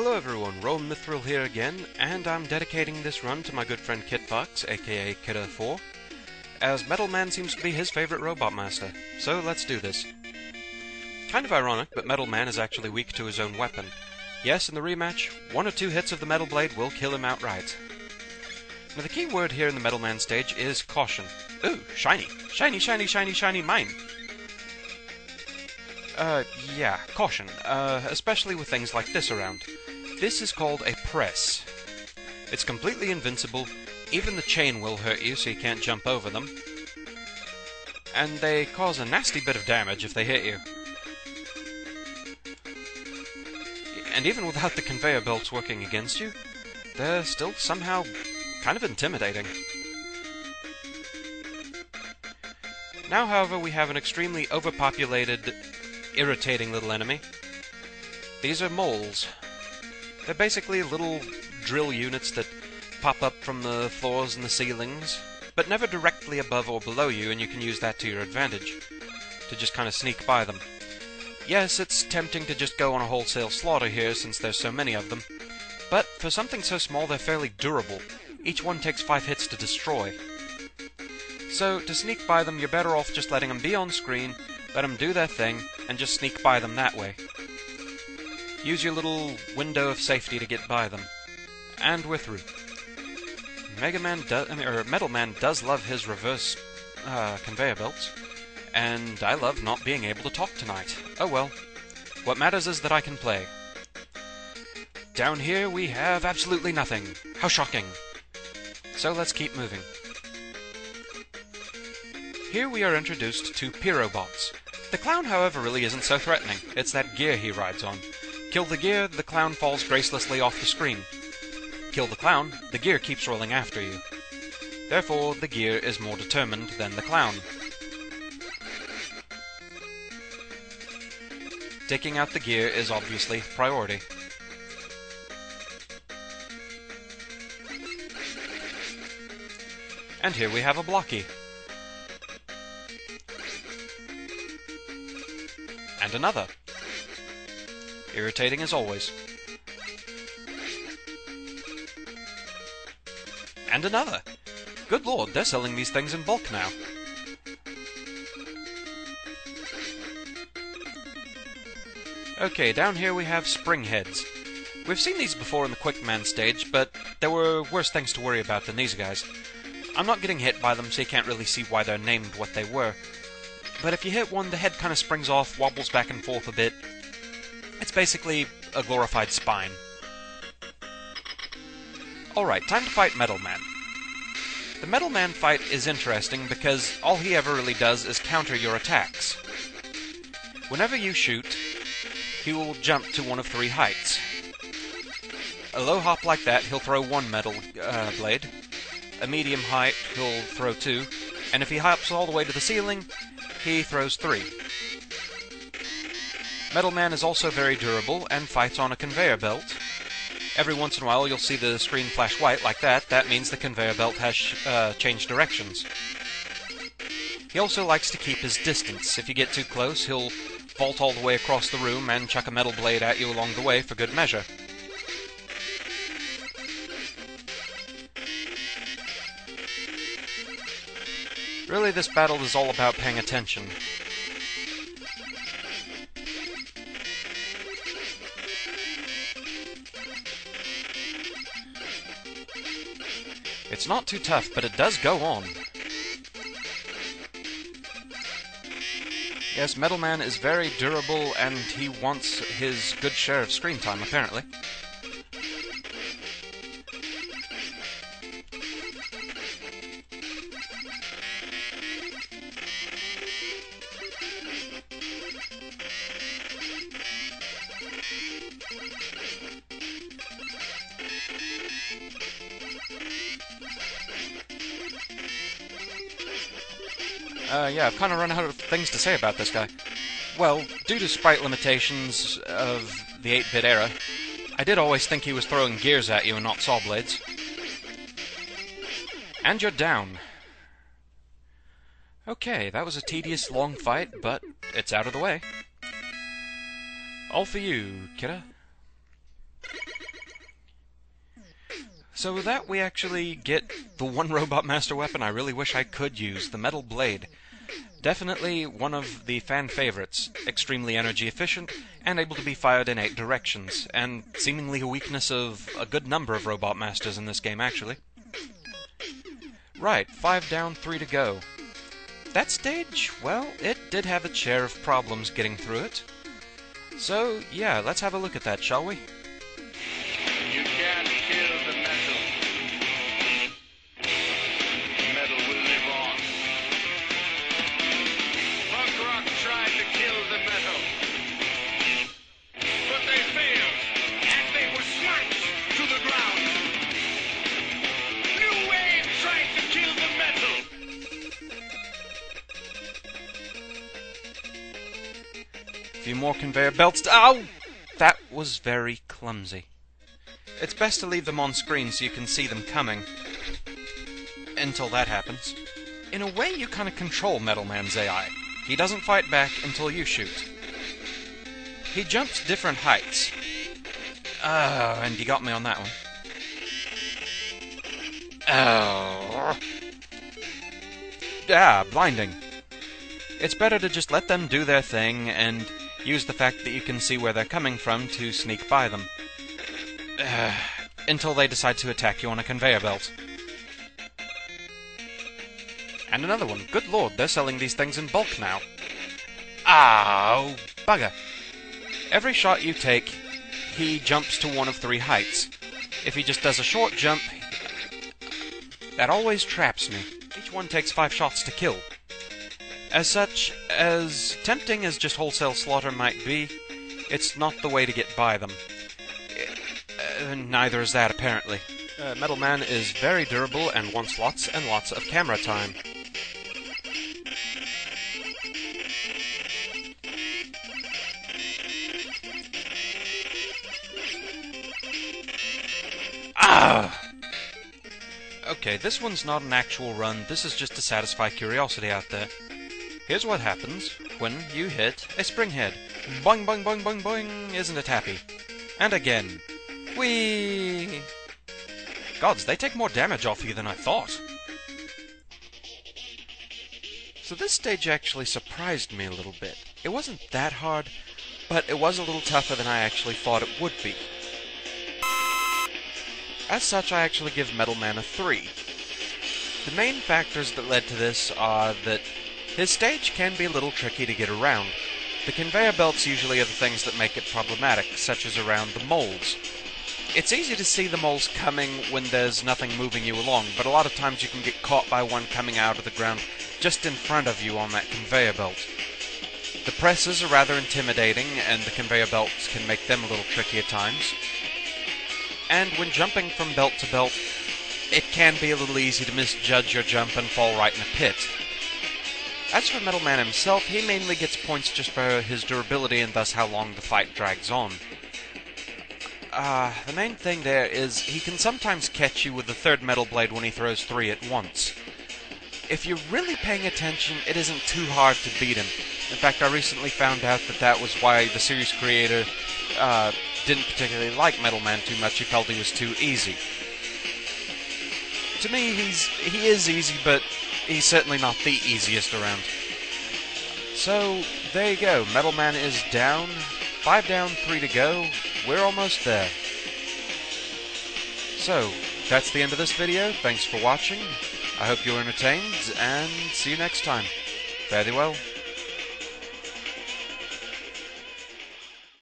Hello everyone, Roll Mithril here again, and I'm dedicating this run to my good friend Kitfox, A.K.A. Kitfox, as Metal Man seems to be his favorite robot master, so let's do this. Kind of ironic, but Metal Man is actually weak to his own weapon. Yes, in the rematch, 1 or 2 hits of the Metal Blade will kill him outright. Now the key word here in the Metal Man stage is caution. Ooh, shiny! Shiny, shiny, shiny, shiny, mine! Yeah, caution, especially with things like this around. This is called a press. It's completely invincible, even the chain will hurt you so you can't jump over them. And they cause a nasty bit of damage if they hit you. And even without the conveyor belts working against you, they're still somehow kind of intimidating. Now, however, we have an extremely overpopulated, irritating little enemy. These are moles. They're basically little drill units that pop up from the floors and the ceilings, but never directly above or below you, and you can use that to your advantage, to just kind of sneak by them. Yes, it's tempting to just go on a wholesale slaughter here since there's so many of them, but for something so small they're fairly durable. Each one takes 5 hits to destroy. So, to sneak by them, you're better off just letting them be on screen, let them do their thing, and just sneak by them that way. Use your little window of safety to get by them. And we're through. Metal Man does love his reverse conveyor belts, and I love not being able to talk tonight. Oh well. What matters is that I can play. Down here we have absolutely nothing. How shocking. So let's keep moving. Here we are introduced to Pyrobots. The clown, however, really isn't so threatening. It's that gear he rides on. Kill the gear, the clown falls gracelessly off the screen. Kill the clown, the gear keeps rolling after you. Therefore, the gear is more determined than the clown. Taking out the gear is obviously priority. And here we have a blocky. And another. Irritating as always. And another. Good lord, they're selling these things in bulk now. Okay, down here we have spring heads. We've seen these before in the Quick Man stage, but there were worse things to worry about than these guys. I'm not getting hit by them, so you can't really see why they're named what they were. But if you hit one, the head kind of springs off, wobbles back and forth a bit. It's basically a glorified spine. Alright, time to fight Metal Man. The Metal Man fight is interesting because all he ever really does is counter your attacks. Whenever you shoot, he will jump to one of 3 heights. A low hop like that, he'll throw 1 metal blade. A medium height, he'll throw 2. And if he hops all the way to the ceiling, he throws 3. Metal Man is also very durable and fights on a conveyor belt. Every once in a while you'll see the screen flash white like that. That means the conveyor belt has changed directions. He also likes to keep his distance. If you get too close, he'll vault all the way across the room and chuck a metal blade at you along the way for good measure. Really, this battle is all about paying attention. It's not too tough, but it does go on. Yes, Metal Man is very durable, and he wants his good share of screen time, apparently. Yeah, I've kind of run out of things to say about this guy. Well, due to sprite limitations of the 8-bit era, I did always think he was throwing gears at you and not saw blades. And you're down. Okay, that was a tedious, long fight, but it's out of the way. All for you, kidda. So with that, we actually get the one Robot Master weapon I really wish I could use, the Metal Blade. Definitely one of the fan favorites, extremely energy efficient, and able to be fired in 8 directions, and seemingly a weakness of a good number of Robot Masters in this game, actually. Right, 5 down, 3 to go. That stage, well, it did have its share of problems getting through it. So, yeah, let's have a look at that, shall we? You can't kill the metal. Metal will live on. Punk rock tried to kill the metal, but they failed, and they were smashed to the ground. New wave tried to kill the metal. A few more conveyor belts. Ow! That was very clumsy. It's best to leave them on screen so you can see them coming. Until that happens. In a way, you kind of control Metal Man's AI. He doesn't fight back until you shoot. He jumps different heights. And you got me on that one. Oh. Ah, blinding. It's better to just let them do their thing and use the fact that you can see where they're coming from to sneak by them. Until they decide to attack you on a conveyor belt. And another one. Good lord, they're selling these things in bulk now. Ow, bugger. Every shot you take, he jumps to one of 3 heights. If he just does a short jump, that always traps me. Each one takes 5 shots to kill. As such, as tempting as just wholesale slaughter might be, it's not the way to get by them. Neither is that, apparently. Metal Man is very durable and wants lots and lots of camera time. Ah! Okay, this one's not an actual run, this is just to satisfy curiosity out there. Here's what happens when you hit a spring head. Boing, boing, boing, boing, boing, isn't it happy? And again. Whee! Gods, they take more damage off you than I thought. So this stage actually surprised me a little bit. It wasn't that hard, but it was a little tougher than I actually thought it would be. As such, I actually give Metal Man a 3. The main factors that led to this are that his stage can be a little tricky to get around. The conveyor belts usually are the things that make it problematic, such as around the moles. It's easy to see the moles coming when there's nothing moving you along, but a lot of times you can get caught by one coming out of the ground just in front of you on that conveyor belt. The presses are rather intimidating, and the conveyor belts can make them a little tricky at times. And when jumping from belt to belt, it can be a little easy to misjudge your jump and fall right in a pit. As for Metal Man himself, he mainly gets points just for his durability and thus how long the fight drags on. The main thing there is he can sometimes catch you with the 3rd Metal Blade when he throws 3 at once. If you're really paying attention, it isn't too hard to beat him. In fact, I recently found out that that was why the series creator didn't particularly like Metal Man too much. He felt he was too easy. To me, he is easy, but he's certainly not the easiest around. So, there you go. Metal Man is down. 5 down, 3 to go. We're almost there. So, that's the end of this video. Thanks for watching. I hope you're entertained, and see you next time. Fare thee well.